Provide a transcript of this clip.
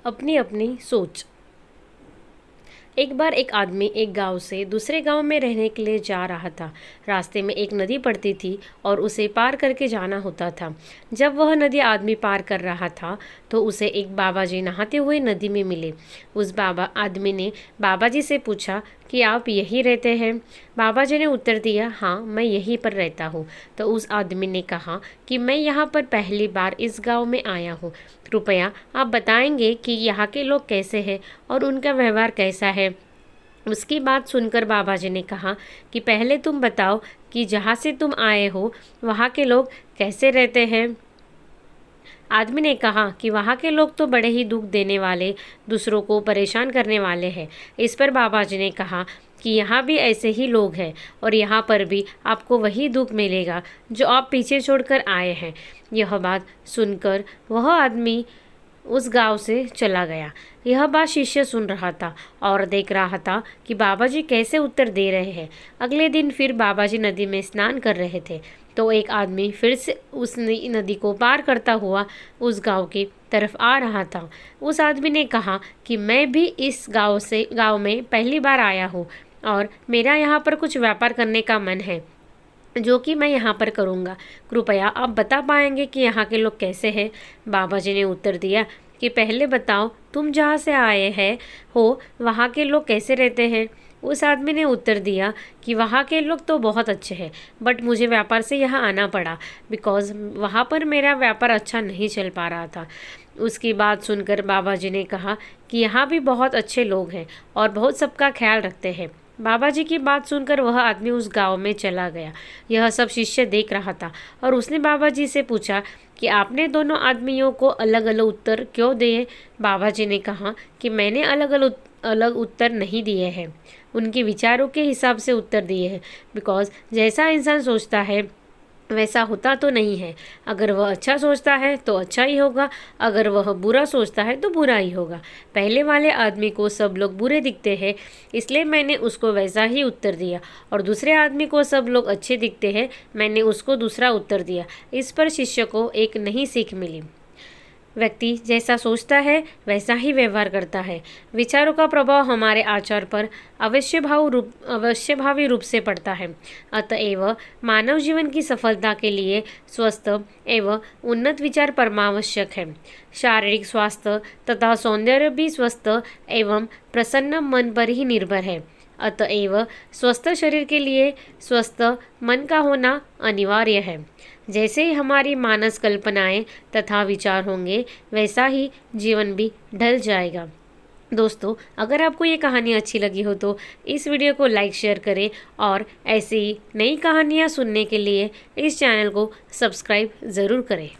अपनी अपनी सोच। एक बार एक आदमी एक गांव से दूसरे गांव में रहने के लिए जा रहा था। रास्ते में एक नदी पड़ती थी और उसे पार करके जाना होता था। जब वह नदी आदमी पार कर रहा था तो उसे एक बाबा जी नहाते हुए नदी में मिले। उस आदमी ने बाबा जी से पूछा कि आप यहीं रहते हैं? बाबा जी ने उत्तर दिया, हाँ, मैं यहीं पर रहता हूँ। तो उस आदमी ने कहा कि मैं यहाँ पर पहली बार इस गांव में आया हूँ। कृपया आप बताएंगे कि यहाँ के लोग कैसे हैं और उनका व्यवहार कैसा है। उसकी बात सुनकर बाबा जी ने कहा कि पहले तुम बताओ कि जहाँ से तुम आए हो वहाँ के लोग कैसे रहते हैं। आदमी ने कहा कि वहाँ के लोग तो बड़े ही दुख देने वाले, दूसरों को परेशान करने वाले हैं। इस पर बाबा जी ने कहा कि यहाँ भी ऐसे ही लोग हैं और यहाँ पर भी आपको वही दुख मिलेगा जो आप पीछे छोड़कर आए हैं। यह बात सुनकर वह आदमी उस गांव से चला गया। यह बात शिष्य सुन रहा था और देख रहा था कि बाबा जी कैसे उत्तर दे रहे हैं। अगले दिन फिर बाबा जी नदी में स्नान कर रहे थे तो एक आदमी फिर से उस नदी को पार करता हुआ उस गांव की तरफ आ रहा था। उस आदमी ने कहा कि मैं भी इस गांव में पहली बार आया हूँ और मेरा यहाँ पर कुछ व्यापार करने का मन है जो कि मैं यहाँ पर करूँगा। कृपया आप बता पाएंगे कि यहाँ के लोग कैसे हैं? बाबा जी ने उत्तर दिया कि पहले बताओ तुम जहाँ से आए हैं हो वहाँ के लोग कैसे रहते हैं। उस आदमी ने उत्तर दिया कि वहाँ के लोग तो बहुत अच्छे हैं, बट मुझे व्यापार से यहाँ आना पड़ा बिकॉज़ वहाँ पर मेरा व्यापार अच्छा नहीं चल पा रहा था। उसकी बात सुनकर बाबा जी ने कहा कि यहाँ भी बहुत अच्छे लोग हैं और बहुत सबका ख्याल रखते हैं। बाबा जी की बात सुनकर वह आदमी उस गांव में चला गया। यह सब शिष्य देख रहा था और उसने बाबा जी से पूछा कि आपने दोनों आदमियों को अलग अलग उत्तर क्यों दिए? बाबा जी ने कहा कि मैंने अलग उत्तर नहीं दिए हैं, उनके विचारों के हिसाब से उत्तर दिए हैं। बिकॉज़ जैसा इंसान सोचता है वैसा होता तो नहीं है। अगर वह अच्छा सोचता है तो अच्छा ही होगा, अगर वह बुरा सोचता है तो बुरा ही होगा। पहले वाले आदमी को सब लोग बुरे दिखते हैं इसलिए मैंने उसको वैसा ही उत्तर दिया, और दूसरे आदमी को सब लोग अच्छे दिखते हैं, मैंने उसको दूसरा उत्तर दिया। इस पर शिष्य को एक नई सीख मिली। व्यक्ति जैसा सोचता है वैसा ही व्यवहार करता है। विचारों का प्रभाव हमारे आचार पर अवश्यभावी रूप से पड़ता है। अतएव मानव जीवन की सफलता के लिए स्वस्थ एवं उन्नत विचार परमावश्यक है। शारीरिक स्वास्थ्य तथा सौंदर्य भी स्वस्थ एवं प्रसन्न मन पर ही निर्भर है। अतएव स्वस्थ शरीर के लिए स्वस्थ मन का होना अनिवार्य है। जैसे ही हमारी मानस कल्पनाएं तथा विचार होंगे वैसा ही जीवन भी ढल जाएगा। दोस्तों, अगर आपको ये कहानी अच्छी लगी हो तो इस वीडियो को लाइक शेयर करें और ऐसी नई कहानियाँ सुनने के लिए इस चैनल को सब्सक्राइब ज़रूर करें।